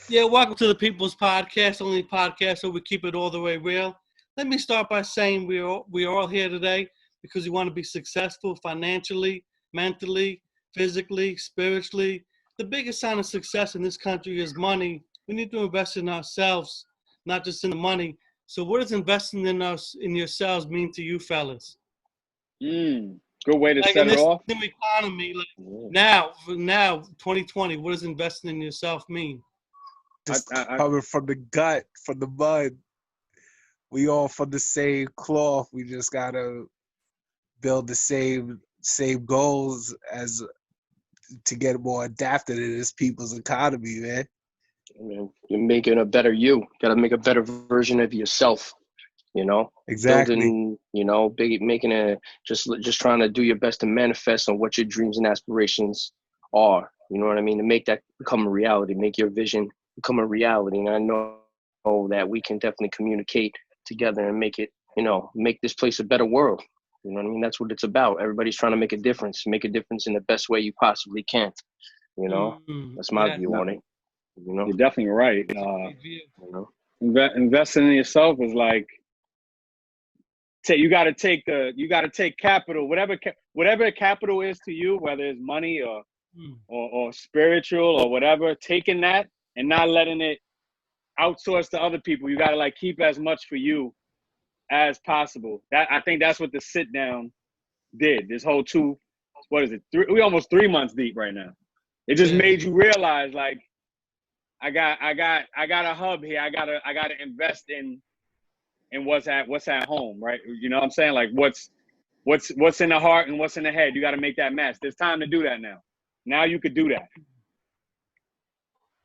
Yeah, welcome to the People's Podcast, only podcast so we keep it all the way real. Let me start by saying we are all here today because we want to be successful financially, mentally, physically, spiritually. The biggest sign of success in this country is money. We need to invest in ourselves, not just in the money. So, what does investing in us in yourselves mean to you, fellas? Good way to Like in set it this off. new economy, like Yeah. now, 2020, what does investing in yourself mean? I, Just I, I coming from the gut, from the mud. We all from the same cloth. We just gotta build the same goals as to get more adapted to this people's economy, man. You're making a better you. Got to make a better version of yourself. You know, Exactly. building. Making just trying to do your best to manifest on what your dreams and aspirations are. You know what I mean? To make that become a reality, make your vision become a reality. And I know that we can definitely communicate together and make it. Make this place a better world. You know what I mean? That's what it's about. Everybody's trying to make a difference in the best way you possibly can. That's my Yeah, view no, on it. You know, you're definitely right. that's a great view. you know. Investing in yourself is like you got to take capital, whatever capital is to you, whether it's money or Mm. or spiritual or whatever. Taking that and not letting it outsource to other people. You got to like keep as much for you as possible. I think that's what the sit down did. This whole what is it? We almost 3 months deep right now. It just Yeah. made you realize like I got a hub here. I gotta invest in what's at home, right? You know what I'm saying? Like what's in the heart and what's in the head. You got to make that match. There's time to do that now. Now you could do that.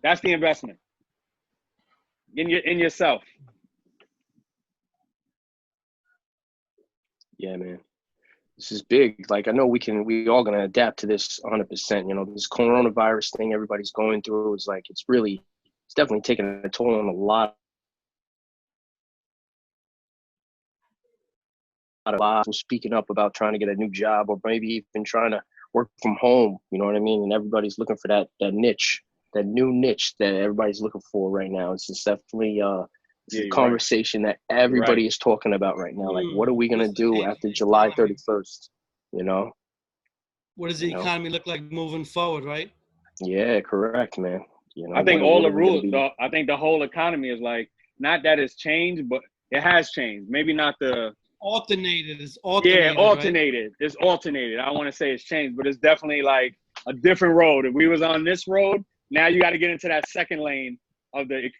That's the investment in yourself. Yeah, man. This is big. Like I know we all gonna adapt to this 100%. This coronavirus thing everybody's going through is like it's definitely taking a toll on a lot of people speaking up about trying to get a new job or maybe even trying to work from home. You know what I mean? And everybody's looking for that niche, that new niche that everybody's looking for right now. It's just definitely it's Yeah, a you're right. conversation that You're right. everybody is talking about right now. Like, what are we gonna What's the do after July economy? 31st? You know? What does You the know? economy look like moving forward, right? Yeah, correct, man. I think all What the are we gonna rules. be? I think the whole economy is like not that it's changed, but it has changed. Maybe not the Alternated is yeah alternated, right? alternated. It's alternated. I don't want to say it's changed, but it's definitely like a different road. If we was on this road, now you got to get into that second lane of the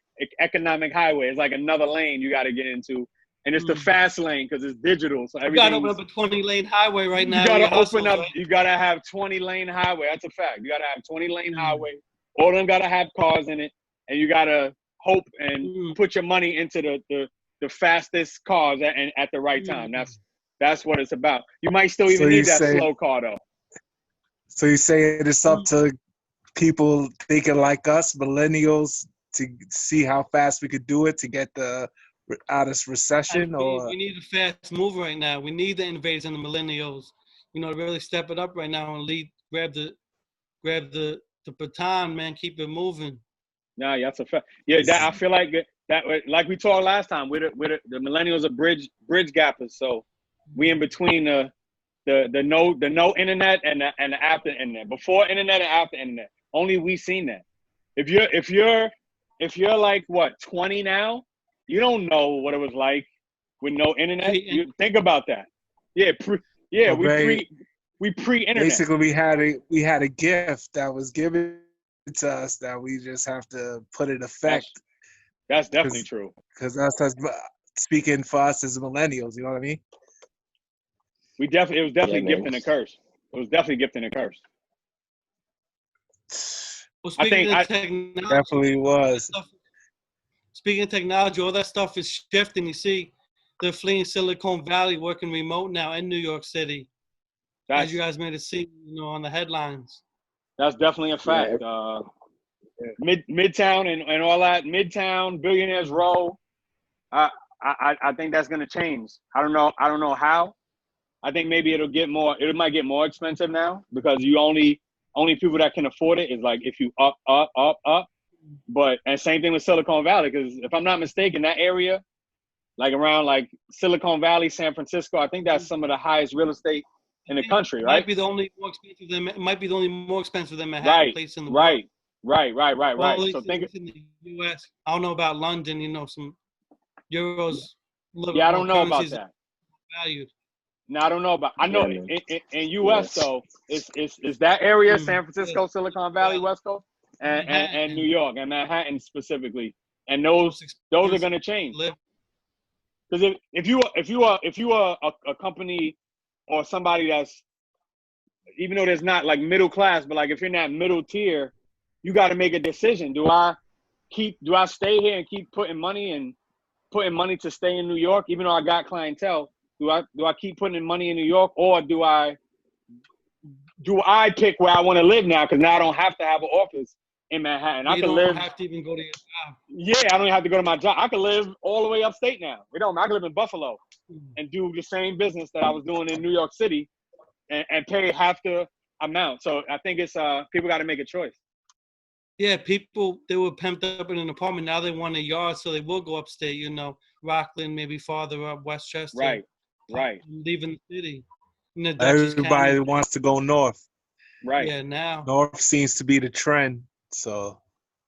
economic highway. It's like another lane you got to get into, and it's the Mm. fast lane because it's digital. So You got to open everything's up a 20-lane highway right you now got in to your open hustles, up. right? You got to have 20-lane highway. That's a fact. You got to have 20-lane Mm. highway. All of them got to have cars in it, and you got to hope and Mm. put your money into the fastest cars at the right time. Mm. That's what it's about. You might still So even you need that say slow car though. so you say it's up Mm. to people thinking like us, millennials, to see how fast we could do it to get the out of I recession, mean, or we need a fast move right now. We need the innovators and the millennials, to really step it up right now and lead, grab the baton, man. Keep it moving. Nah, yeah, that's a fact. Yeah, that I feel like that like we talked last time. The millennials are bridge gappers. So we in between the no internet and the after internet. Before internet and after internet. Only we seen that. If you're like what 20 now, you don't know what it was like with no internet. Pre- You think about that. Yeah, yeah, or we pre-internet. basically we had a gift that was given to us that we just have to put in effect That's that's definitely because true. us as speaking for us as millennials, you know what I mean? It was Yeah, definitely a gift man. and a curse. It was definitely a gift and a curse. well, I think Definitely was. speaking of technology, all that stuff is shifting. You see, they're fleeing Silicon Valley, working remote now in New York City, as you that's guys made it seem, on the headlines. that's definitely a Yeah, fact. Midtown and all that. Midtown, Billionaires Row. I think that's gonna change. I don't know. I don't know how. I think maybe it'll get more. It might get more expensive now because you only people that can afford it is like if you up. But and same thing with Silicon Valley, because if I'm not mistaken, that area, like around like Silicon Valley, San Francisco, I think that's some of the highest real estate in the country, right? Might be the only more expensive than Manhattan place in the world. Right. Only So think in the U.S. I don't know about London. You know, some euros. I don't know about that. Valued. No, I don't know about. I know in U.S. though, it's that area, San Francisco, Silicon Valley, West Coast, and New York and Manhattan specifically, and those are going to change. Because if you are a company or somebody that's, even though there's not like middle class, but like if you're in that middle tier, you got to make a decision. Do I stay here and keep putting money to stay in New York, even though I got clientele? Do I keep putting in money in New York, or do I pick where I want to live now? Because now I don't have to have an office in Manhattan. I can live. You don't have to even go to your job. Yeah, I don't even have to go to my job. I can live all the way upstate now. I can live in Buffalo and do the same business that I was doing in New York City, and pay half the amount. So I think it's people got to make a choice. Yeah, people, they were pumped up in an apartment. Now they want a yard, so they will go upstate. You know, Rockland, maybe farther up, Westchester. Right. Leaving the city. Everybody wants to go north. Right. Yeah, now. North seems to be the trend. So.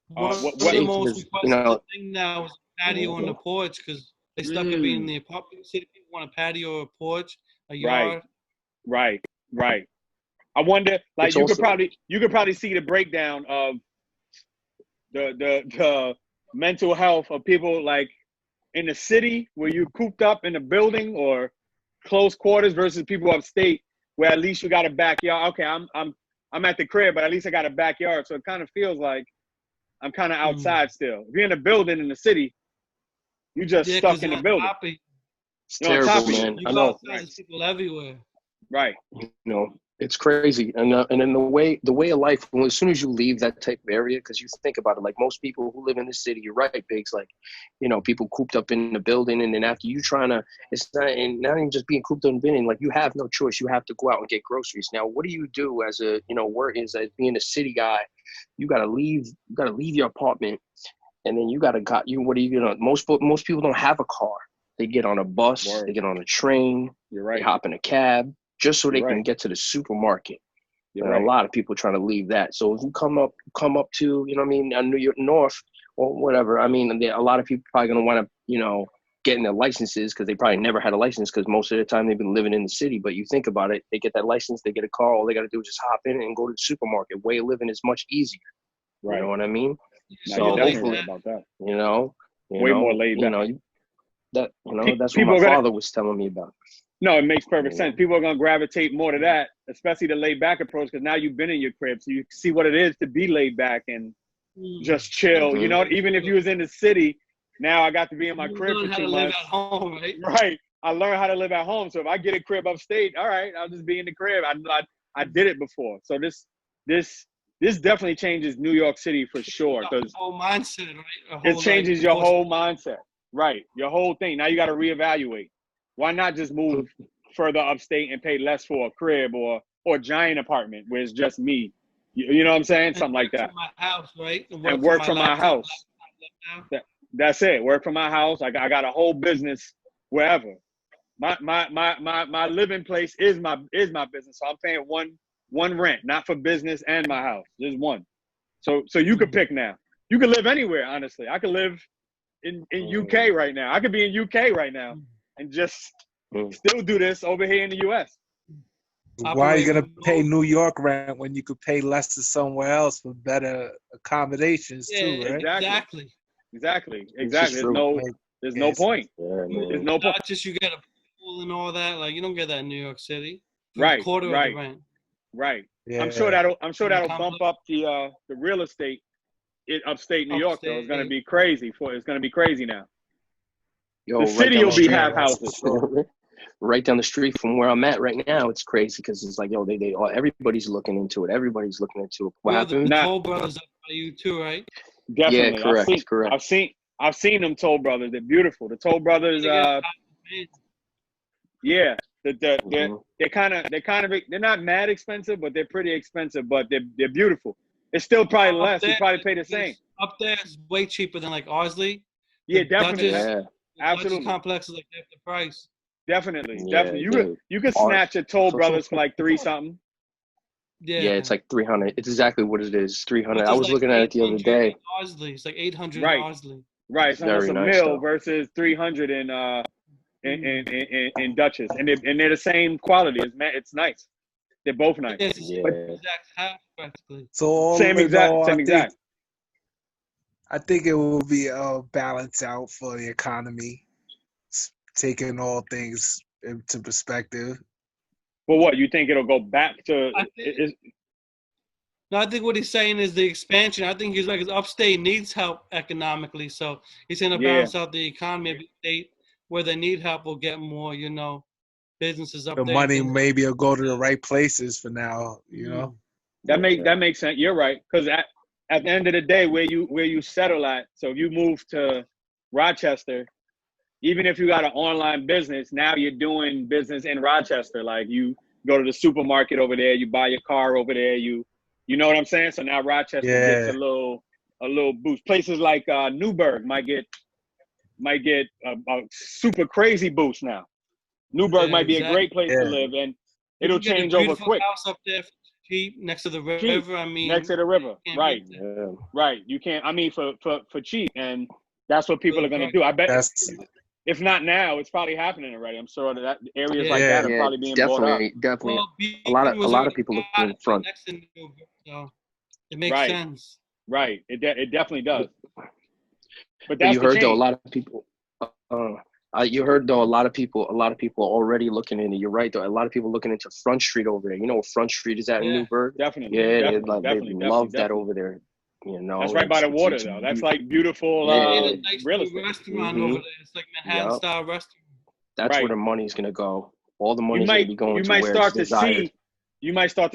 What the most requested thing now is a patio on the porch, because they stuck at being in the apartment city. People want a patio or a porch, a yard. Right. I wonder, like, you could probably see the breakdown of the mental health of people like in the city where you cooped up in a building or close quarters versus people upstate where at least you got a backyard. Okay, I'm at the crib, but at least I got a backyard, so it kind of feels like I'm kind of outside still. If you're in a building in the city, you just stuck in the building. It's terrible, man. I know. There's people everywhere. Right. You know, it's crazy, and then the way of life. Well, as soon as you leave that type of area, because you think about it, like most people who live in the city, you're right, Biggs. Like, you know, people cooped up in the building, and then after you trying to, it's not even just being cooped up in the building. Like, you have no choice. You have to go out and get groceries. Now, what do you do as a, you know, as being a city guy? You gotta leave your apartment, and then what are you gonna? Most people don't have a car. They get on a bus, they get on a train, you're right. They hop in a cab just so they can get to the supermarket. And a lot of people trying to leave that. So if you come up to, you know what I mean, New York North or whatever, I mean, a lot of people probably gonna want to, you know, get in their licenses because they probably never had a license because most of the time they've been living in the city. But you think about it, they get that license, they get a car, all they got to do is just hop in and go to the supermarket. Way of living is much easier. Right. You know what I mean? No, so you're definitely right about that. You know, way more laid back. That's what my father was telling me about. No, it makes perfect sense. People are going to gravitate more to that, especially the laid back approach, because now you've been in your crib, so you see what it is to be laid back and just chill. You know, even if you was in the city, now I got to be in my crib for 2 months. Live at home, right? Right. I learned how to live at home. So if I get a crib upstate, all right, I'll just be in the crib. I did it before. So this definitely changes New York City for sure. Because whole mindset, right? It changes your whole mindset. Right. Your whole thing. Now you got to reevaluate. Why not just move further upstate and pay less for a crib or a giant apartment where it's just me? You know what I'm saying? Something like that. My house, right? And work from my house. That's it. Work from my house. I got a whole business wherever. My living place is my business. So I'm paying one rent, not for business and my house. Just one. So you could pick now. You could live anywhere, honestly. I could live in UK right now. I could be in UK right now and just still do this over here in the US. Why are you gonna pay New York rent when you could pay less to somewhere else for better accommodations too, right? Exactly. There's no point. There's no point. Not just you get a pool and all that. Like, you don't get that in New York City. Right. Quarter of the rent. Right. Yeah. I'm sure that'll bump up the real estate in upstate New York though. It's gonna be crazy. It's gonna be crazy now. Yo, the city will be half houses. Right down the street from where I'm at right now, it's crazy because it's like, yo, everybody's looking into it. Everybody's looking into it. What happened? The Toll Brothers up by you too, right? Definitely. Yeah, correct. I've seen them Toll Brothers. They're beautiful. The Toll Brothers. Yeah. They're not mad expensive, but they're pretty expensive. But they're beautiful. It's still probably less. You probably pay the same. up there is way cheaper than like Ardsley. Yeah, The definitely. Dutchess, Yeah, the Dutchess Absolutely. complex is like half the price. Definitely. yeah, Definitely. dude. You could Art. snatch a Toll Brothers for like 3 something. Yeah. Yeah, it's like 300. It's exactly what it is. 300. I Dutchess was like looking at it the other 800 day. in Ardsley. It's like 800 in Right. Ardsley. Right. It's almost Very a nice mil though. versus 300 in Dutchess. And they're the same quality. It's nice. They're both nice. Yeah, it's the Yeah. same exact half practically. So all Same in exact. all, Same exact. I think it will be a balance out for the economy, taking all things into perspective. But what, you think it'll go back to No, I think what he's saying is the expansion. I think he's like his upstate needs help economically, so he's going to Yeah. balance out the economy of the state where they need help will get more, businesses up The there. money maybe will go to the right places for now, you know. that makes sense. You're right. Because at the end of the day, where you settle at, so if you move to Rochester, even if you got an online business, now you're doing business in Rochester. Like you go to the supermarket over there, you buy your car over there, you know what I'm saying? So now Rochester gets Yeah. a little boost. Places like Newburgh might get a super crazy boost now. Newburgh Yeah, might be a exactly. great place to Yeah. live, and You it'll can get a change over beautiful quick. house up there for cheap next to the river. Cheap, I mean, next to the river, can't right? beat that. Yeah. Right. You can't. I mean, for cheap, and that's what people are going to do. I bet. That's If not now, it's probably happening already. I'm sure that areas Yeah. like that are Yeah, probably being bought up. definitely. Well, A lot Beacon was of already people looking in got front. next to Newburgh, so it makes Right. sense. Right. It definitely does. But But that's you the heard though, a change. lot of people. You heard though, a lot of people are already looking into. You're right though. A lot of people looking into Front Street over there. You know where Front Street is at in Yeah. Newburgh? Definitely. Yeah, Definitely, they love that definitely. over there. You know, That's right by the water, though. That's like beautiful They made a Yeah. nice real new estate. restaurant Mhm. over there. It's like Manhattan Yup. style restaurant. That's Right. where the money's gonna go. All the You money's gonna might be going you to might where start it's to desired.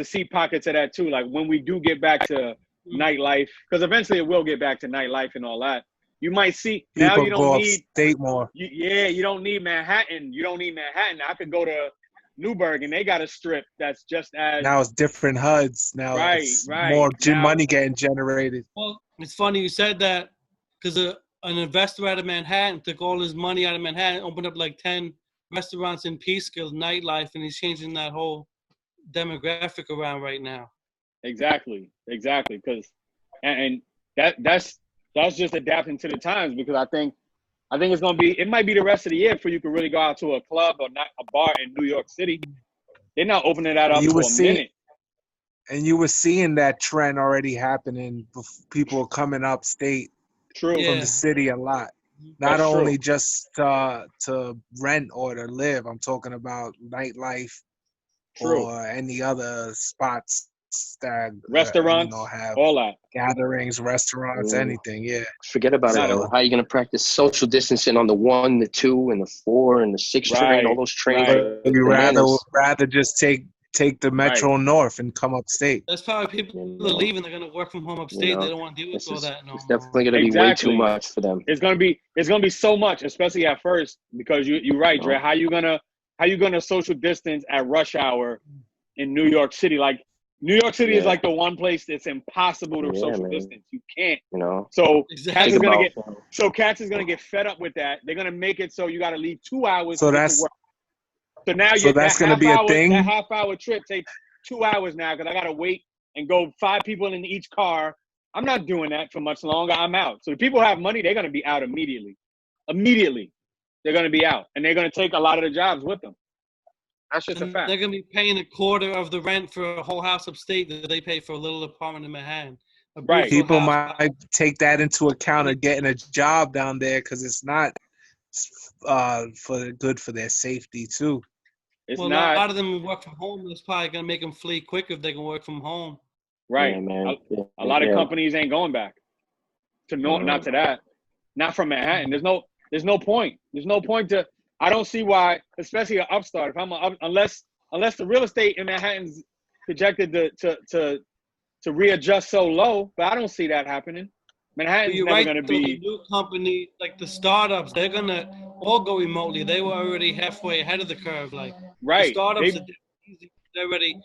see pockets of that too. Like when we do get back to Mm. nightlife, because eventually it will get back to nightlife and all that. You might see now people you go don't need upstate more. you don't need Manhattan. You don't need Manhattan. I could go to Newburgh and they got a strip that's just as Now it's different HUDs. Now Right, it's right. more Now- money getting generated. Well, it's funny you said that because an investor out of Manhattan took all his money out of Manhattan, opened up like 10 restaurants in Peekskill, nightlife, and he's changing that whole demographic around right now. Exactly. Because and that's just adapting to the times because I think it's gonna be it might be the rest of the year before you can really go out to a club or not a bar in New York City. They're not opening that up You for were a seeing- minute. And you were seeing that trend already happening. People were coming upstate True. from Yeah. the city a lot. Not That's true. only just to rent or to live. I'm talking about nightlife True. or any other spots that Restaurants, have all that. gatherings, restaurants, Mm. anything. Yeah. Forget about Not it at though. How are you gonna practice social distancing on the 1, the 2, and the 4, and the 6 train? All those trains. right. are You bananas. rather just take the Metro North and come upstate. That's probably people You are know. leaving. They're going to work from home upstate. know, They don't want to deal with all that no It's more. definitely gonna be way Exactly. too much for them. It's gonna be so much, especially at first, because you're right, Dre. How you gonna social distance at rush hour in New York City? Like New York City is Yeah. like the one place that's impossible to Yeah, social man. distance. You can't. You know. So Exactly. Cats is Think gonna about. get Cats is gonna get fed up with that. They're gonna make it so you got to leave 2 hours So to get that's to work. So now so that's gonna be a thing. That half-hour trip takes 2 hours now because I gotta wait and go 5 people in each car. I'm not doing that for much longer. I'm out. So the people who have money, they're gonna be out immediately. Immediately, they're gonna be out, and they're gonna take a lot of the jobs with them. That's just a And fact. they're going to be paying a quarter of the rent for a whole house upstate that they pay for a little apartment in Manhattan. A Right. beautiful People house. might take that into account of getting a job down there because it's not good for their safety too. It's Well, a not lot of them work from home. That's probably going to make them flee quicker if they can work from home. right. Yeah, man. A lot of Yeah. companies ain't going back to not to that. Not from Manhattan. There's no point. There's no point to. I don't see why, especially an upstart. If I'm unless the real estate in Manhattan's projected to readjust so low, but I don't see that happening. But Manhattan's you're never right, going to though, the be new company, like the startups, they're going to all go remotely. They were already halfway ahead of the curve. Like the right. startups, they already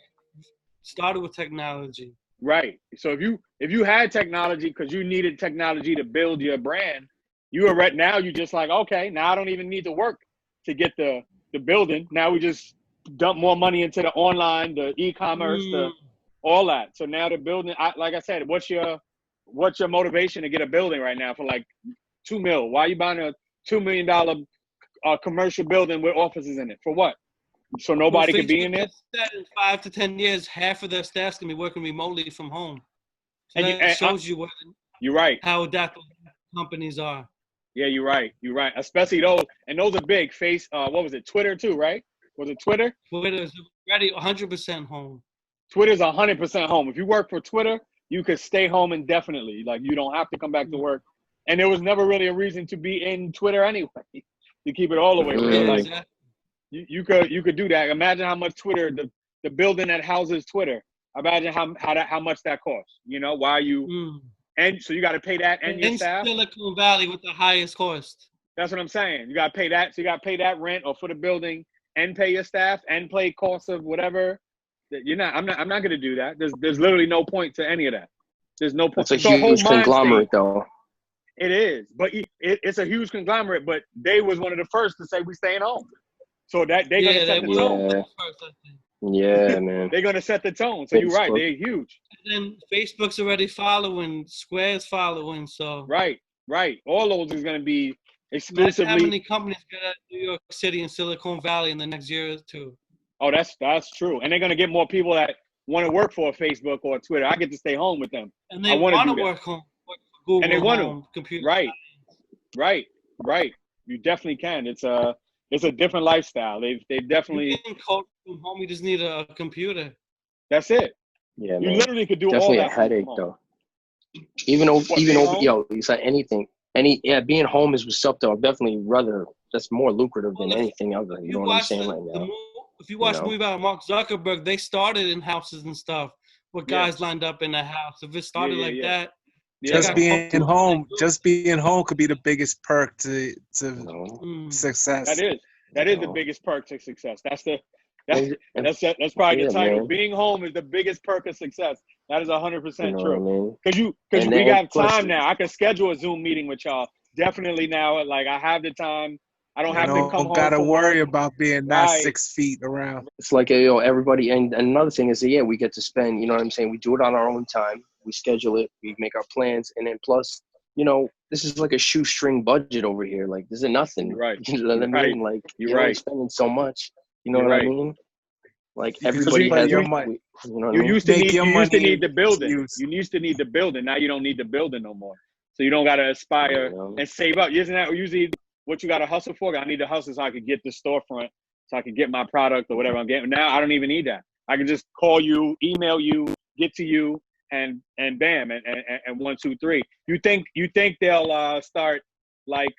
started with technology. Right. So if you had technology because you needed technology to build your brand, you are right now. You just like, okay, now I don't even need to work to get the building. Now we just dump more money into the online, the e-commerce, the all that. So now the building, like I said, what's your motivation to get a building right now for like $2 million? Why are you buying a $2 million commercial building with offices in it? For what? So nobody could be in there? That in 5 to 10 years, half of their staff's gonna be working remotely from home. So And that shows you you're right. how adaptable companies are. Yeah, you're right. You're right. Especially those, and those are big. What was it? Twitter too, right? Was it Twitter? Twitter's already 100% home. Twitter's 100% home. If you work for Twitter, you could stay home indefinitely. Like you don't have to come back to work. And there was never really a reason to be in Twitter anyway. To keep it all the way real, like exactly. you could do that. Imagine how much Twitter, the building that houses Twitter. Imagine how much that costs. You know, why you and so you got to pay that and your staff. Silicon Valley with the highest cost. That's what I'm saying. You got to pay that. So you got to pay that rent or for the building and pay your staff and pay costs of whatever. You're not. I'm not going to do that. There's literally no point to any of that. There's no point. It's a huge conglomerate, though. It is, but it's a huge conglomerate. But they was one of the first to say we staying home, so that they're gonna set the tone. Yeah, man. They're gonna set the tone. So you're right. They're huge. And then Facebook's already following. Square's following. So right. All those is gonna be exclusively. Imagine how many companies get out of New York City and Silicon Valley in the next year or two. Oh, that's true. And they're gonna get more people that want to work for Facebook or Twitter. I get to stay home with them. And they want to work home. Google and they want home, computer. Right. You definitely can. It's a different lifestyle. They definitely. You can code from home. You just need a computer. That's it. Yeah, you man. Literally could do definitely all that. Definitely a headache though. Even it's like anything. Being home is something I'd definitely rather. That's more lucrative than anything other. You know what I'm saying right now. If you watch the movie about Mark Zuckerberg, they started in houses and stuff with guys lined up in the house. If it started that. Just being home could be the biggest perk to success. That is the biggest perk to success. That's probably the title. Man. Being home is the biggest perk of success. That is 100% true. Because we got time now. I can schedule a Zoom meeting with y'all. Definitely now. Like I have the time. I don't have to come home. Don't gotta worry about being not 6 feet around. It's like everybody. And another thing is we get to spend. You know what I'm saying? We do it on our own time. We schedule it, we make our plans, and then plus, this is like a shoestring budget over here. Like, this is nothing. Right. You know what I mean? Right. Like, you're spending so much. You know what I mean? Like, everybody has your money. You used to need the building. You used to need the building. Now you don't need the building no more. So you don't got to aspire and save up. Isn't that usually what you got to hustle for? I need to hustle so I could get the storefront, so I could get my product or whatever I'm getting. Now I don't even need that. I can just call you, email you, get to you, and bam, and 1, 2, 3. You think they'll start like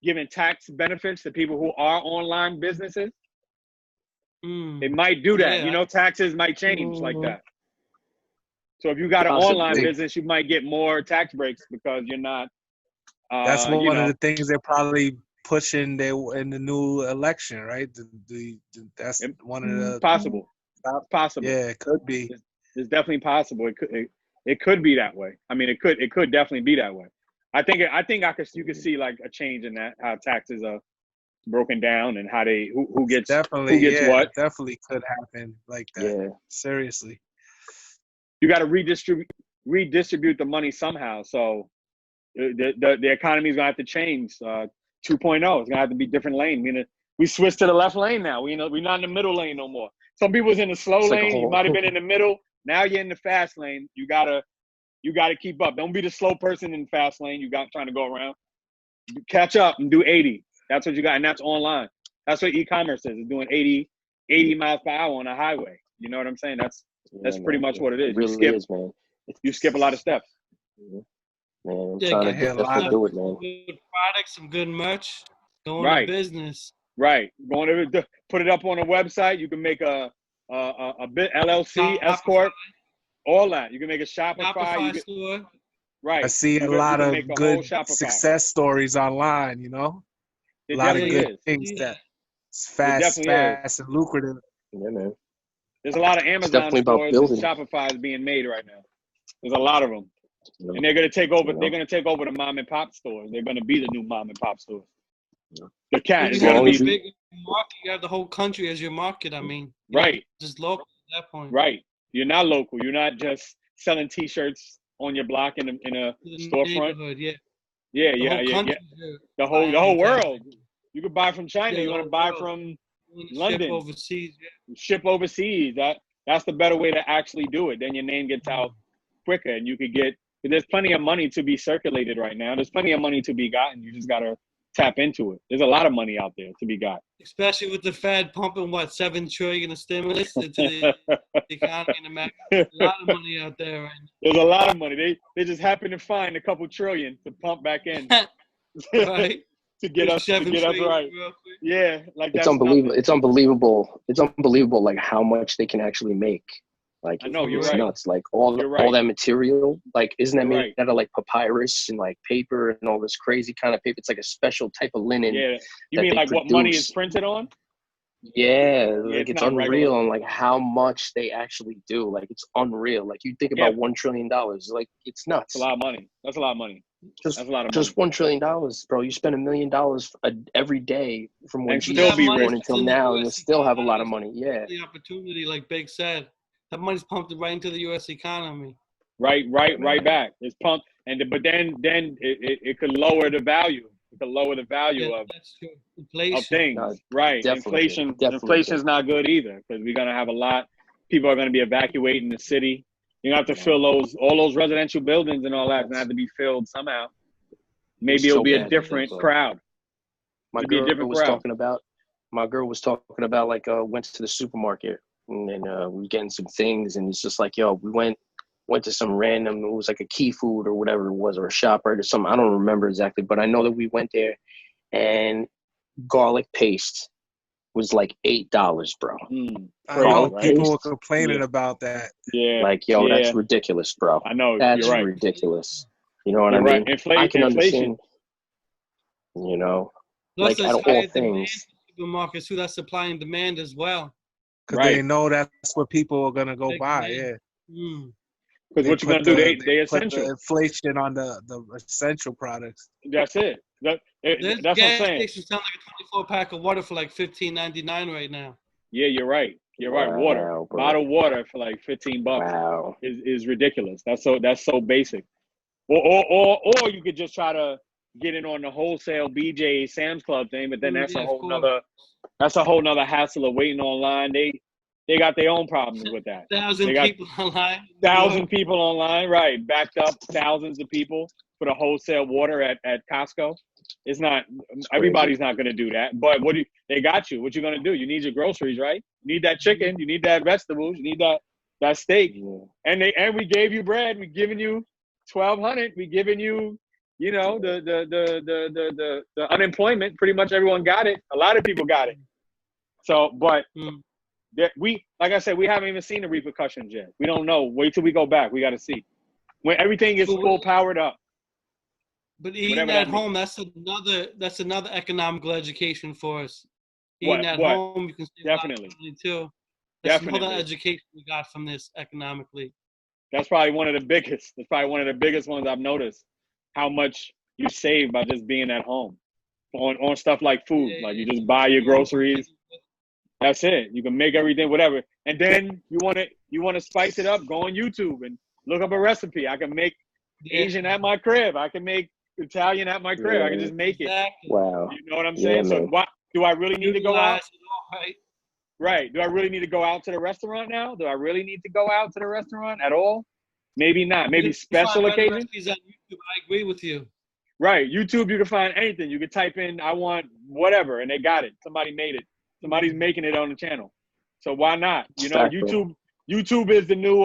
giving tax benefits to people who are online businesses? They might do that. Yeah. Taxes might change like that. So if you got an online business, you might get more tax breaks because you're not. That's one of the things they're probably pushing in the new election, right? That's one of the possible. Yeah, it could be. It's definitely possible. It could be that way. I mean, it could definitely be that way. I think you could see like a change in that, how taxes are broken down and how who gets what. Definitely could happen like that. Yeah. Seriously. You got to redistribute the money somehow. So the economy is gonna have to change. 2.0 is gonna have to be different lane. We switched to the left lane now. We're not in the middle lane no more. Some people's in the slow lane. You might have been in the middle. Now you're in the fast lane. You gotta keep up. Don't be the slow person in the fast lane. You got trying to go around. Catch up and do 80. That's what you got, and that's online. That's what e-commerce is. It's doing 80 miles per hour on a highway. You know what I'm saying? That's pretty much what it is. It really is, man. You skip a lot of steps. Man, I'm trying to do it, man. Good products, some good merch. Going to business. Right. Going to put it up on a website. You can make a bit LLC, S corp, all that. You can make a Shopify store. Right. I see a lot of good success stories online. A lot of good things that it's fast and lucrative. Yeah, man. There's a lot of Amazon definitely about stores and building. Shopify is being made right now. There's a lot of them, You know? and they're gonna take over. You know? They're gonna take over the mom and pop stores. They're gonna be the new mom and pop stores. Yeah. The cat You is have gonna a be big market. You have the whole country as your market. I mean, right. just local at that point. Right. You're not local. You're not just selling T-shirts on your block in a The storefront. neighborhood, yeah. Yeah, The yeah, whole yeah, country. yeah. The whole world. You could buy from China. Yeah, You the want to whole buy world. from You wanna London. ship overseas. Yeah. Ship overseas. That's the better way to actually do it. Then your name gets out quicker, and you could get. There's plenty of money to be circulated right now. There's plenty of money to be gotten. You just gotta tap into it. There's a lot of money out there to be got. Especially with the Fed pumping what $7 trillion of stimulus into the economy in America. A lot of money out there right now. There's a lot of money. They just happen to find a couple trillion to pump back in. Right. to get us right. Yeah, like It's that's unbelievable. nothing. It's unbelievable. It's unbelievable, like how much they can actually make. Like I know, you're it's right. nuts. Like all that material. Like isn't that made out of like papyrus and like paper and all this crazy kind of paper? It's like a special type of linen. Yeah, you mean like what money is printed on? Yeah, like it's unreal, regular. and like how much they actually do. Like it's unreal. Like you think about $1 trillion. Like it's nuts. That's a lot of money. That's a lot of money. That's a lot of money. Just $1 trillion, bro. You spend $1 million every day from when And you still be born rich. until now, and you still have a lot of money. Yeah. The opportunity, like Big said, that money's pumped right into the U.S. economy. Right back. It's pumped, but then it could lower the value. It could lower the value of things. No, right. definitely. Inflation's not good either because we're gonna have a lot. People are gonna be evacuating the city. You have to fill all those residential buildings and all that. It's gonna have to be filled somehow. Maybe it'll be a different crowd. My girl was talking about like went to the supermarket and then we were getting some things, and it's just like, yo, we went to some random, it was like a Key Food or whatever it was, or a ShopRite or something. I don't remember exactly, but I know that we went there and garlic paste was like $8, bro. I know people were complaining about that. Yeah. Like, yo, that's ridiculous, bro. I know. That's you're right. ridiculous. You know what I mean? I can understand. You know, plus, like out of all things. Supermarkets too, that's supply and demand as well. Because they know that's what people are gonna go buy. Yeah. Because what you're gonna do? They essential. The inflation on the essential products. That's it. That's what I'm saying. Gas station sounds like a 24-pack of water for like $15.99 right now. Yeah, you're right. You're right. Water, bro. Bottled water for like $15 is ridiculous. That's so basic. Or you could just try to get in on the wholesale BJ Sam's Club thing, but then that's a whole nother hassle of waiting online. They got their own problems with that. 1,000 people online. 1,000 people online, right? Backed up thousands of people for the wholesale water at Costco. It's not everybody's not going to do that, but they got you. What you going to do? You need your groceries, right? You need that chicken. You need that vegetables. You need that steak. And we gave you bread. We giving you $1,200. We giving you, the unemployment. Pretty much everyone got it. A lot of people got it. So, but like I said, we haven't even seen the repercussions yet. We don't know. Wait till we go back. We got to see when everything is full powered up. But eating at home, that's another economical education for us. Eating at home, you can save definitely a lot of money too. That's another education we got from this economically. That's probably one of the biggest. That's probably one of the biggest ones I've noticed. How much you save by just being at home on stuff like food. Like you just buy your groceries. That's it. You can make everything, whatever. And then you want to spice it up. Go on YouTube and look up a recipe. I can make Asian at my crib. I can make Italian at my crib. I can just make it. Wow. You know what I'm saying? So do I really need to go out? Right. Do I really need to go out to the restaurant now? Do I really need to go out to the restaurant at all? Maybe not. Maybe special occasions. On YouTube, I agree with you. Right. YouTube, you can find anything. You can type in, I want whatever, and they got it. Somebody made it. Somebody's making it on the channel. So why not? You know, YouTube is the new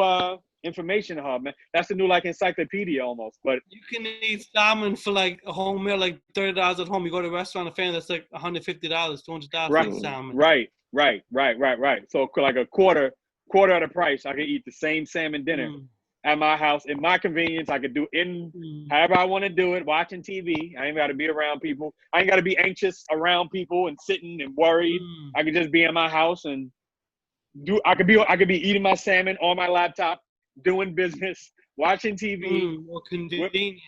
information hub, man. That's the new like encyclopedia almost. But you can eat salmon for like a home meal, like $30 at home. You go to a restaurant, a family, that's like $150, $200 for salmon. Right. So like a quarter of the price, I can eat the same salmon dinner at my house in my convenience. I could do however I want to do it, watching TV. I ain't got to be around people. I ain't got to be anxious around people and sitting and worried. I could just be in my house and I could be eating my salmon on my laptop, doing business, watching TV. More convenient.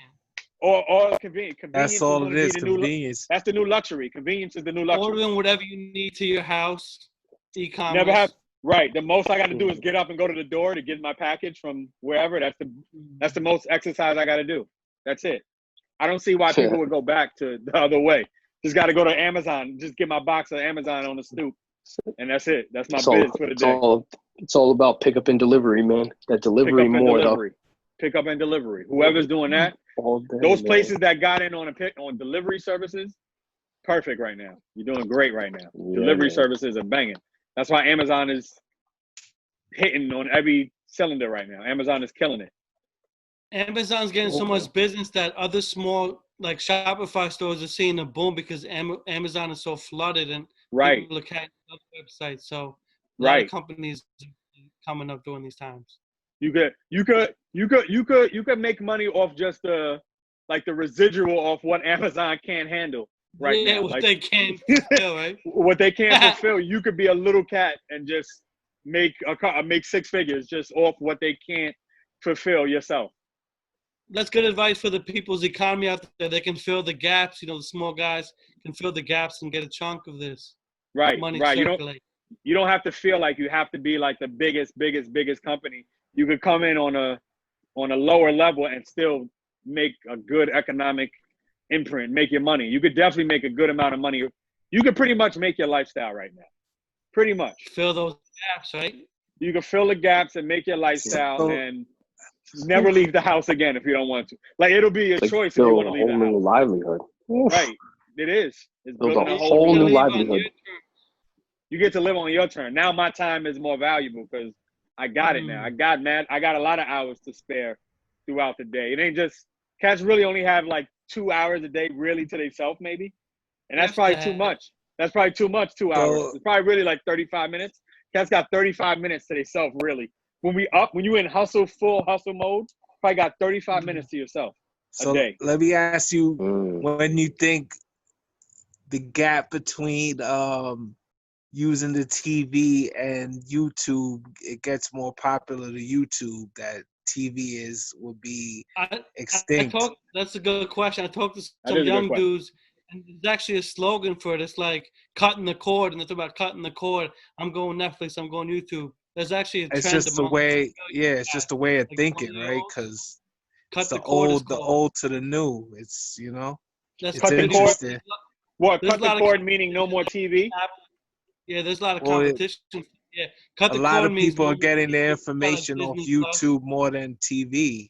Or convenient. That's Convenience is all going it to be is. the Convenience. that's the new luxury. Convenience is the new luxury. Ordering whatever you need to your house. E-commerce. Never have right. The most I got to do is get up and go to the door to get my package from wherever. That's the most exercise I got to do. That's it. I don't see why people would go back to the other way. Just got to go to Amazon. Just get my box of Amazon on the stoop, and that's it. That's my biz for the day. It's all about pickup and delivery, man. That delivery more though. Pick up and delivery. Whoever's doing that, those places that got in on delivery services, perfect right now. You're doing great right now. Yeah, delivery services are banging. That's why Amazon is hitting on every cylinder right now. Amazon is killing it. Amazon's getting so much business that other small, like Shopify stores, are seeing a boom because Amazon is so flooded and people look at other websites. So a lot of companies are coming up during these times. You could make money off just the residual of what Amazon can't handle now. Yeah, what they can't fulfill, right? What they can't fulfill, you could be a little cat and just make six figures just off what they can't fulfill yourself. That's good advice for the people's economy out there. They can fill the gaps. The small guys can fill the gaps and get a chunk of this. Money circulate. You don't have to feel like you have to be like the biggest company. You could come in on a lower level and still make a good economic imprint, make your money. You could definitely make a good amount of money. You could pretty much make your lifestyle right now. Pretty much. Fill those gaps, right? You can fill the gaps and make your lifestyle and never leave the house again if you don't want to. Like, it'll be a choice if you want to leave the house. A whole new livelihood. Right. It is. It's building a whole new livelihood. You get to live on your turn. Now my time is more valuable because I got it now. I got a lot of hours to spare throughout the day. It ain't just cats really only have like 2 hours a day really to themselves maybe. And that's probably too much. That's probably too much, 2 hours. It's probably really like 35 minutes. Cats got 35 minutes to themselves really. When you in full hustle mode, probably got 35 minutes to yourself a day. Let me ask you, when you think the gap between using the TV and YouTube, it gets more popular to YouTube, that TV would be extinct? That's a good question. I talked to some young dudes, and there's actually a slogan for it. It's like cutting the cord, and it's about cutting the cord. I'm going Netflix, I'm going YouTube. There's actually a trend. It's just the way, it's just the way of thinking, right? Because it's the old to the new. It's, That's cut the cord. What, cut the cord meaning no more TV? Yeah, there's a lot of competition. Yeah, cut the cord. A lot of people are getting their information off YouTube more than TV.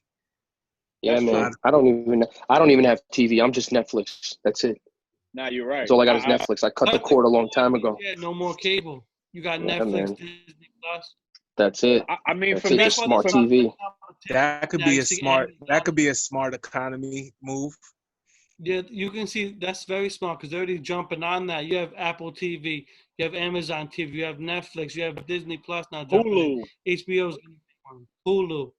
Yeah, man. I don't even have TV. I'm just Netflix. That's it. Nah, you're right. That's all I got is Netflix. I cut the cord a long time ago. Yeah, no more cable. You got Netflix, Disney Plus. That's it. I mean, for me, smart TV. That could be a smart. That could be a smart economy move. Yeah, you can see that's very smart because they're already jumping on that. You have Apple TV, you have Amazon TV, you have Netflix, you have Disney Plus now. Hulu. HBO's Hulu.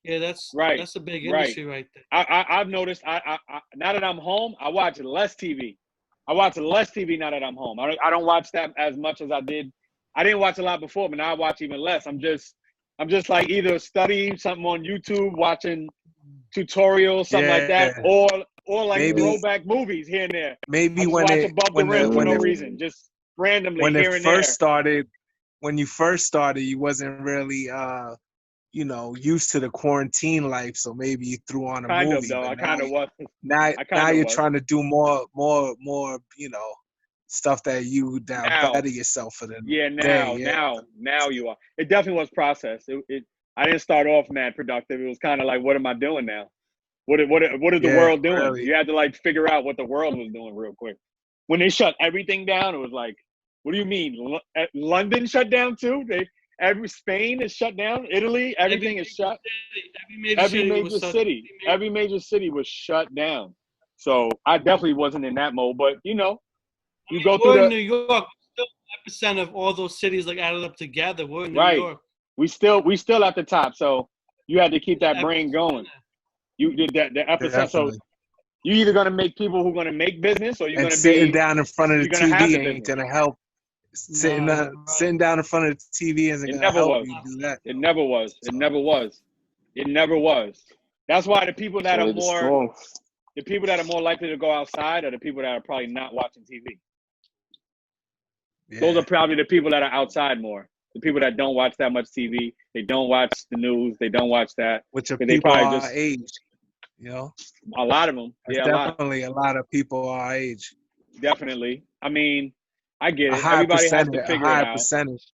Yeah, that's right. That's a big industry right there. I've noticed. I now that I'm home, I watch less TV. I watch less TV now that I'm home. I don't watch that as much as I did. I didn't watch a lot before, but now I watch even less. I'm just like either studying something on YouTube, watching tutorials, something like that, or like throwback movies here and there. Maybe when no reason, just randomly when here it and first there. started. When you first started, you wasn't really used to the quarantine life, so maybe you threw on a movie. Though. I kind of was. Now you're trying to do more, stuff that you better yourself for the day. Now you are. It definitely was processed. I didn't start off mad productive. It was kind of like, what am I doing now? What is the world doing? Really. You had to like figure out what the world was doing real quick. When they shut everything down, it was like, what do you mean? London shut down too? Spain is shut down. Italy, everything is shut. Every major city was shut down. So I definitely wasn't in that mode. But you go through New York. Still 5% of all those cities like added up together. We're in New York. We still at the top. So you had to keep that brain going. You did the epicenter. So you either gonna make people who are gonna make business, or you're gonna sitting down in front of the TV ain't gonna help. Sitting down in front of the TV isn't gonna help you do that. It never was. It never was. It never was. That's why the people that are more likely to go outside are the people that are probably not watching TV. Yeah. Those are probably the people that are outside more. The people that don't watch that much TV, they don't watch the news, they don't watch that. Which are people our age, you know? A lot of them. There's definitely a lot of people our age. Definitely. I mean, I get it. Everybody has to figure it out. Percentage.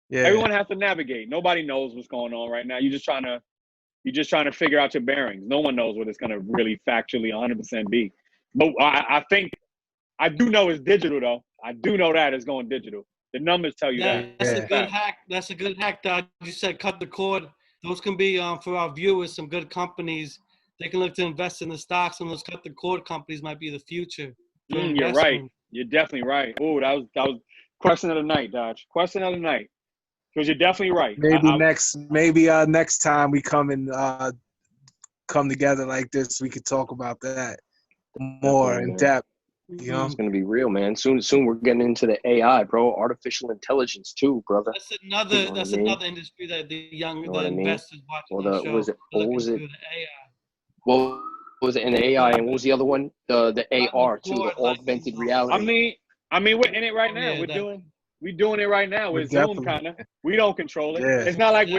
Yeah. Everyone has to navigate. Nobody knows what's going on right now. You're just trying to figure out your bearings. No one knows what it's going to really factually 100% be. But I think I do know it's digital though. I do know that it's going digital. The numbers tell you that. That's a good hack. That's a good hack, Dad. You said cut the cord. Those can be for our viewers some good companies. They can look to invest in the stocks, and those cut the cord companies might be the future. You're right. You're definitely right. Oh, that was question of the night, Dodge. Question of the night. Because you're definitely right. Maybe next time we come together like this, we could talk about that more in depth. You know, it's gonna be real, man. Soon we're getting into the AI, bro. Artificial intelligence too, brother. That's another industry that the investors watching. What was it? What was it in the AI, and what was the other one? The AR too, the augmented reality. I mean, we're in it right now. We're doing it right now with Zoom, kind of. We don't control it. Yeah. It's not like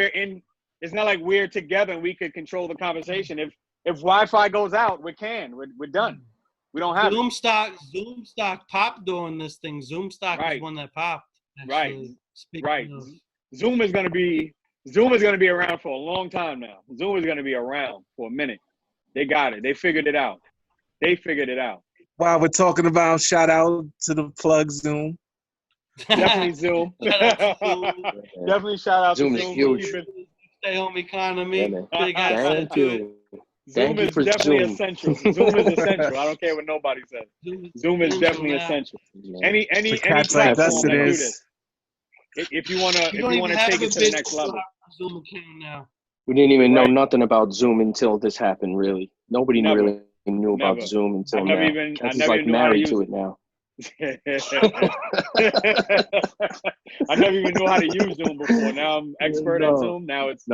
we're together and we could control the conversation. If Wi-Fi goes out, we're done. We don't have Zoom stock popped during this thing. Zoom stock is one that popped. Actually. Right. Zoom is gonna be around for a long time now. Zoom is gonna be around for a minute. They got it. They figured it out. While we're talking about, shout out to the plug Zoom. Definitely Zoom. Definitely shout out Zoom to Zoom. Is huge. Stay home economy. Yeah, thank you. Zoom is definitely essential. Zoom is essential. I don't care what nobody says. Zoom is definitely essential. Any platform that do this. If you wanna take it to the next level. Zoom account now. We didn't even know nothing about Zoom until this happened. Really, nobody really knew about Zoom until now. That's just like married to it now. I never even knew how to use Zoom before. Now I'm expert at Zoom. Now it's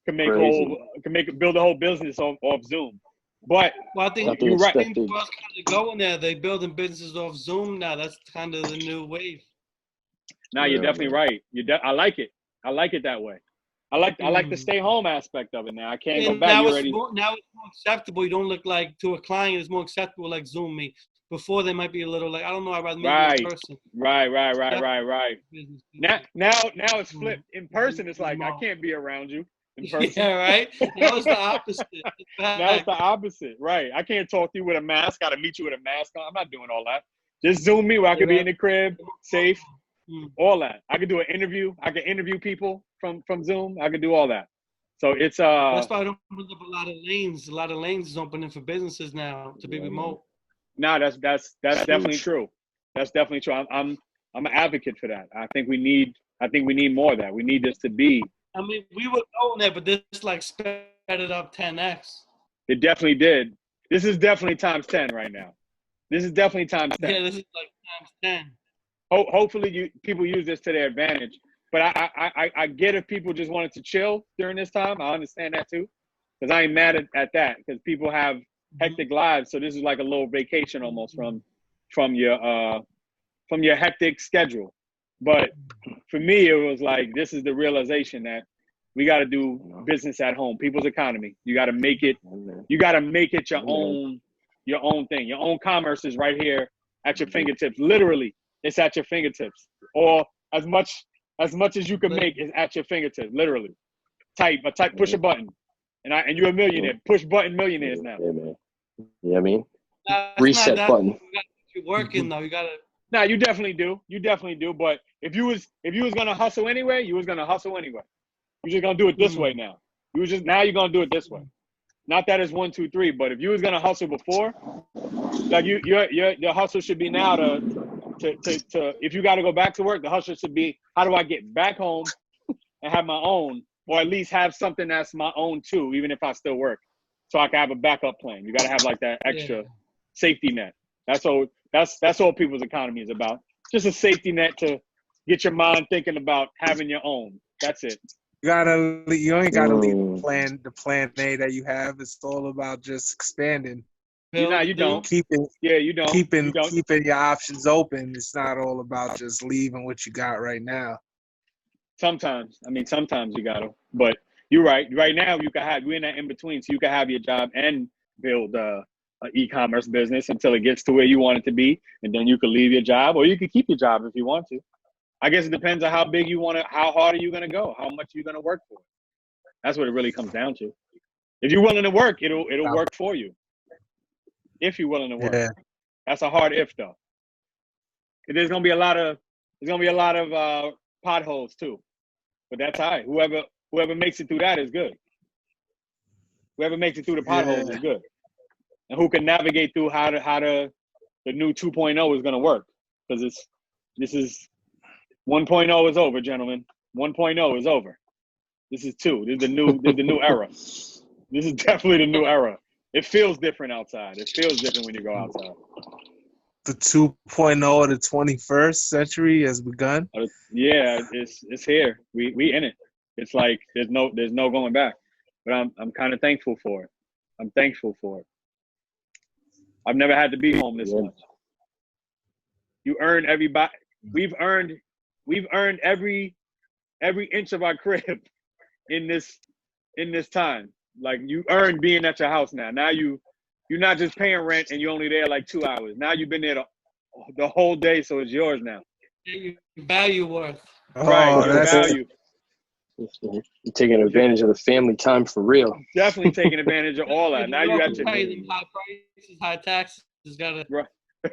build a whole business off Zoom. But I think you're right. Kind of going there. They building businesses off Zoom now. That's kind of the new wave. No, you're definitely right. I like it. I like it that way. I like the stay home aspect of it now. I can't go back. Now it's more acceptable. You don't look like to a client. It's more acceptable like Zoom me. Before they might be a little like, I don't know, I'd rather meet in person. Right. Now it's flipped. In person, it's like, I can't be around you in person. Yeah, right? Now it's the opposite. Now it's the opposite, right. I can't talk to you with a mask. Got to meet you with a mask on. I'm not doing all that. Just Zoom me where I could be in the crib, safe, all that. I could do an interview. I can interview people from Zoom. I could do all that. So it's That's why I don't put up a lot of lanes. A lot of lanes is opening for businesses now to be remote. No, that's definitely true. That's definitely true. I'm an advocate for that. I think we need more of that. We need this to be. I mean, we were going there, but this like sped it up 10x. It definitely did. This is definitely times 10 right now. This is definitely times 10. Yeah, this is like times 10. Hopefully people use this to their advantage. But I get if people just wanted to chill during this time. I understand that too, because I ain't mad at that, because people have hectic lives. So this is like a little vacation almost from your hectic schedule. But for me, it was like, this is the realization that we got to do business at home. People's economy. You got to make it. You got to make it your own thing. Your own commerce is right here at your fingertips. Literally, it's at your fingertips. Or as much as you can make is at your fingertips. Literally, push a button, and you're a millionaire. Push button millionaires now. Yeah, man. You know what I mean? Reset button. You're working though. You gotta. No, you definitely do. But if you was gonna hustle anyway, you was gonna hustle anyway. You're just gonna do it this way now. Now you're gonna do it this way. Not that it's 1, 2, 3, but if you was gonna hustle before, like your hustle should be now to if you got to go back to work, the hustle should be, how do I get back home and have my own, or at least have something that's my own too, even if I still work, so I can have a backup plan. You got to have like that extra safety net. That's all people's economy is about. Just a safety net to get your mind thinking about having your own. That's it. You only gotta leave the plan A that you have. It's all about just expanding. You don't. Keeping You don't. keeping your options open. It's not all about just leaving what you got right now. Sometimes you gotta. But you're right. Right now, we're in that in between, so you can have your job and build an e-commerce business until it gets to where you want it to be, and then you can leave your job, or you can keep your job if you want to. I guess it depends on how big you want to, how hard are you going to go, how much you're going to work for. That's what it really comes down to. If you're willing to work, it'll work for you. If you're willing to work, That's a hard if though. There's going to be a lot of potholes too, but that's all right. Whoever makes it through that is good. Whoever makes it through the potholes is good, and who can navigate through how the new 2.0 is going to work, because this is 1.0 is over, gentlemen. 1.0 is over. This is 2. This is the new era. This is definitely the new era. It feels different outside. It feels different when you go outside. The 2.0 of the 21st century has begun. Yeah, it's here. We in it. It's like there's no going back. But I'm kind of thankful for it. I'm thankful for it. I've never had to be home this much. You earn everybody. We've earned every inch of our crib in this time. Like, you earn being at your house now. Now you're not just paying rent and you're only there like 2 hours. Now you've been there the whole day, so it's yours now. Your value worth. Right, your value. You're taking advantage of the family time for real. Definitely taking advantage of all that. Now you got to pay them high prices, high taxes. Got to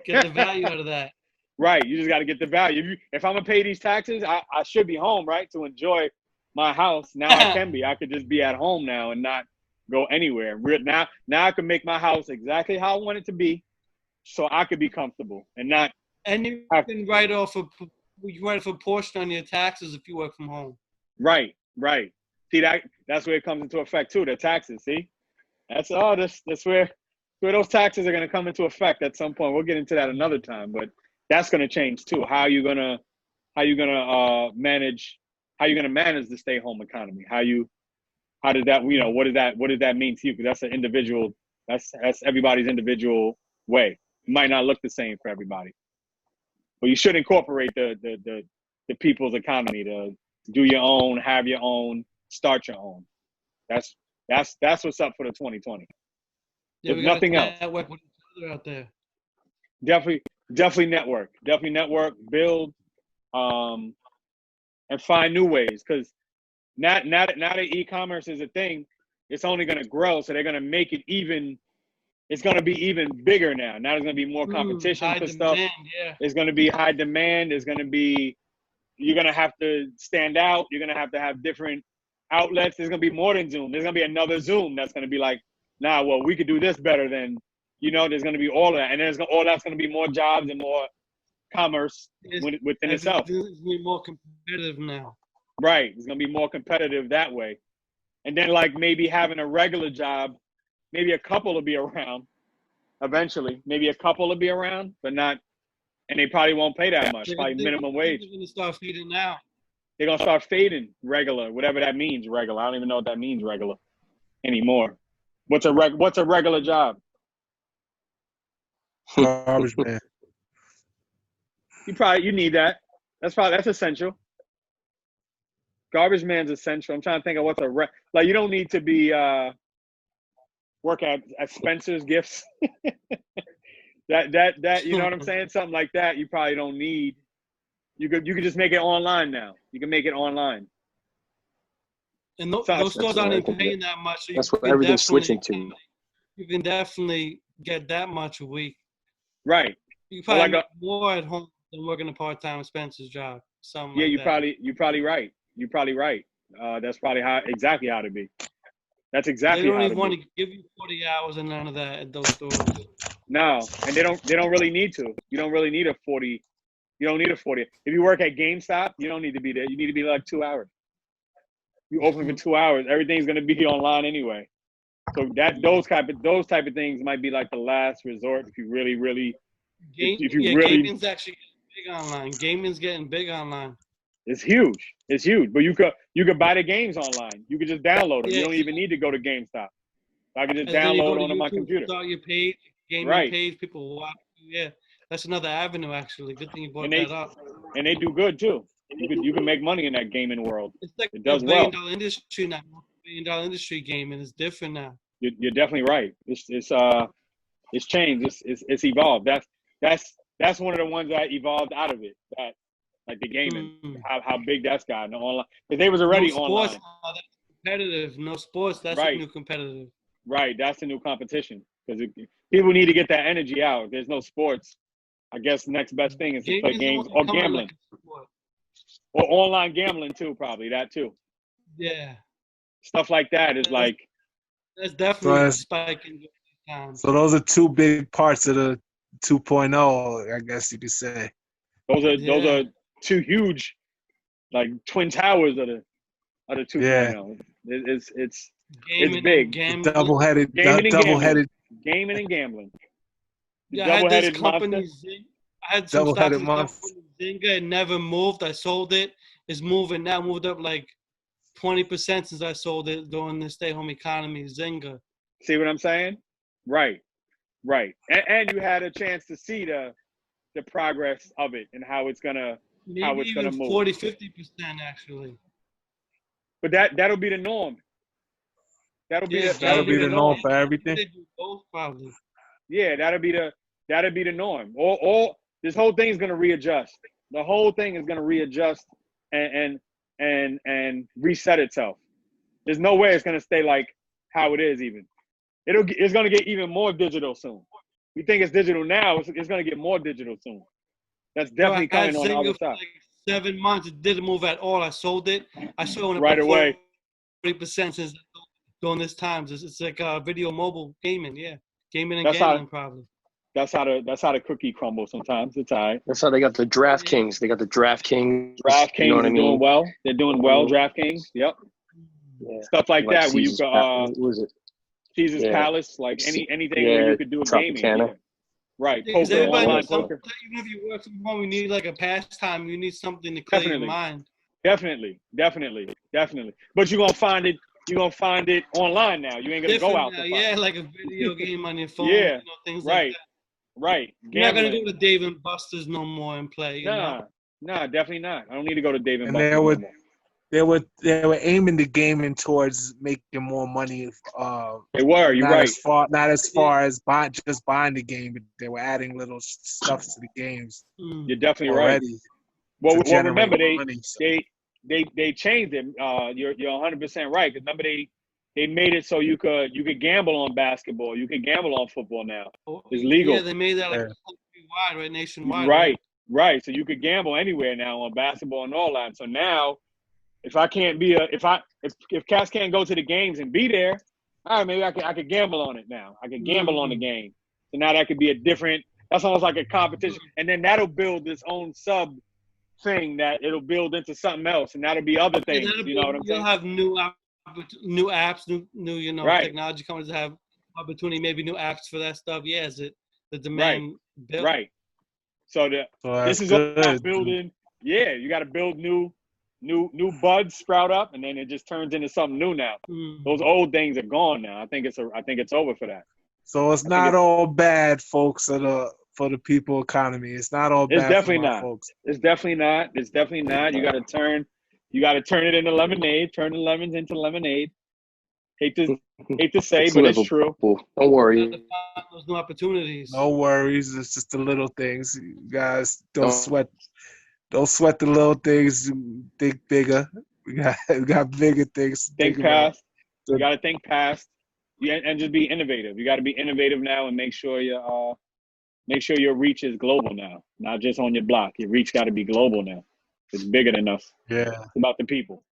get the value out of that. Right, you just got to get the value. If I'm gonna pay these taxes, I should be home, right, to enjoy my house. Now I can be. I could just be at home now and not go anywhere. Now I can make my house exactly how I want it to be, so I could be comfortable and not. And you can write off a portion on your taxes if you work from home. Right. See, that's where it comes into effect too. The taxes. See, that's where those taxes are gonna come into effect at some point. We'll get into that another time, but that's gonna change too. How you gonna manage the stay-home economy? What does that mean to you? Because that's an individual. That's everybody's individual way. It might not look the same for everybody, but you should incorporate the people's economy to do your own, have your own, start your own. That's what's up for the 2020. Yeah, if nothing else, network with each other out there. Definitely network. Build, and find new ways. Because now that e-commerce is a thing, it's only going to grow. So they're going to make it even. It's going to be even bigger now. Now there's going to be more competition for stuff. Yeah. There's going to be high demand. You're going to have to stand out. You're going to have different outlets. There's going to be more than Zoom. There's going to be another Zoom that's going to be like, nah, well, we could do this better than, there's going to be all of that. And all that's going to be more jobs and more commerce within itself. It's going to be more competitive now. Right. It's going to be more competitive that way. And then, like, maybe having a regular job, maybe a couple will be around eventually. Maybe a couple will be around, but not, and they probably won't pay that much, probably minimum wage. They're going to start feeding now. They're going to start fading regular, whatever that means, regular. I don't even know what that means, regular, anymore. What's a regular job? Garbage man. You need that. That's essential. Garbage man's essential. I'm trying to think of what's like. You don't need to be work at Spencer's Gifts. that you know what I'm saying? Something like that. You probably don't need. You could just make it online now. You can make it online. And those stores aren't even paying that much. So that's what everything's switching to. You can definitely get that much a week. Right. You probably make more at home than working a part-time Spencer's job. You're probably right. You're probably right. That's probably exactly how to be. That's exactly. They don't even want to give you 40 hours and none of that at those stores. No, and they don't really need to. You don't really need a 40. You don't need a 40. If you work at GameStop, you don't need to be there. You need to be like 2 hours. You open for 2 hours. Everything's gonna be online anyway. So those type of things might be like the last resort if you really. Gaming's actually getting big online. Gaming's getting big online. It's huge. It's huge. But you could buy the games online. You could just download them. You Yeah. don't even need to go to GameStop. I can just And then you go download to onto my YouTube, computer. start your page, gaming Right. page. People will watch you. Yeah, that's another avenue actually. Good thing you brought And that up. they do good too. You can make money in that gaming world. It's like It a does well. billion-dollar industry now. $1 billion industry gaming is different now. You're definitely right. It's changed. It's evolved. That's one of the ones that evolved out of it. That like the gaming, how big that's gotten online. Because they was already no sports, online. that's competitive. No sports, that's Right. new competitive. Right. That's the new competition. Because people need to get that energy out. If there's no sports, I guess the next best thing is to play games or gambling. Or online gambling too, probably. That too. Yeah. Stuff like that is like. That's definitely spiking. So those are two big parts of the 2.0, I guess you could say. Those are two huge, like twin towers of the 2.0. Yeah. It's big. Double-headed. Gaming and gambling. Yeah, I had this company. I had some double-headed stocks monster. Zynga. It never moved. I sold it. It's moving now. Moved up like 20% since I sold it during the stay-home economy. Zynga. See what I'm saying? Right. And you had a chance to see the progress of it and how it's gonna move. 40-50% actually. But that'll be the norm. That'll be the norm for everything. They do both probably. Yeah, that'll be the norm. All this whole thing is gonna readjust. The whole thing is gonna readjust and reset itself. There's no way it's gonna stay like how it is even. It's gonna get even more digital soon. You think it's digital now, it's gonna get more digital soon. That's definitely coming on the other side. Like 7 months, it didn't move at all. I sold it. I sold it right away. 40% since during this time. It's like video mobile gaming, yeah. Gaming and gambling probably. That's how the cookie crumbles sometimes. It's all right. That's how they got the DraftKings. They got the DraftKings. DraftKings you know what I mean? doing well. They're doing well, DraftKings. Yep. Yeah. Stuff like that where you could what was it? Caesar's Palace, like anything where you could do a gaming. Yeah. Right. Poker, online poker. Even if you work from home, you need like a pastime. You need something to clear your mind. Definitely. But you're gonna find it online now. You ain't gonna go out. Yeah, like a video game on your phone. Yeah. Things right. like that. Right. You're not gonna go to Dave and Buster's no more and play. Nah, definitely not. I don't need to go to Dave and And Buster's no more. They were aiming the gaming towards making more money. They were. You're right. Not as far as just buying the game, but they were adding little stuff to the games. You're definitely already right. Well, remember money, they changed it. You're 100% right. Because remember they made it so you could gamble on basketball. You can gamble on football now. It's legal. Yeah, they made that like countrywide, right, nationwide. Right. So you could gamble anywhere now on basketball and all that. So now. If cats can't go to the games and be there, all right, maybe I could gamble on it now. I could gamble on the game. So now that could be that's almost like a competition. And then that'll build its own sub thing that it'll build into something else. And that'll be other things. You know what I'm saying? You'll have new apps, new technology companies have opportunity, maybe new apps for that stuff. Yeah, is it the demand built? Right. So this is all about building. Yeah, you got to build new buds sprout up, and then it just turns into something new now. Those old things are gone now. I think it's over for that. So it's not all bad, folks, for the people economy. It's not all bad. It's definitely for not. Folks. It's definitely not. You got to turn it into lemonade. Turn the lemons into lemonade. Hate to say, but it's true. Don't worry. Those new opportunities. No worries. It's just the little things. You guys don't sweat. Don't sweat the little things. Think bigger. We got bigger things. Think past. You got to think past. And just be innovative. You got to be innovative now and make sure your reach is global now, not just on your block. Your reach got to be global now. It's bigger than us. Yeah. It's about the people.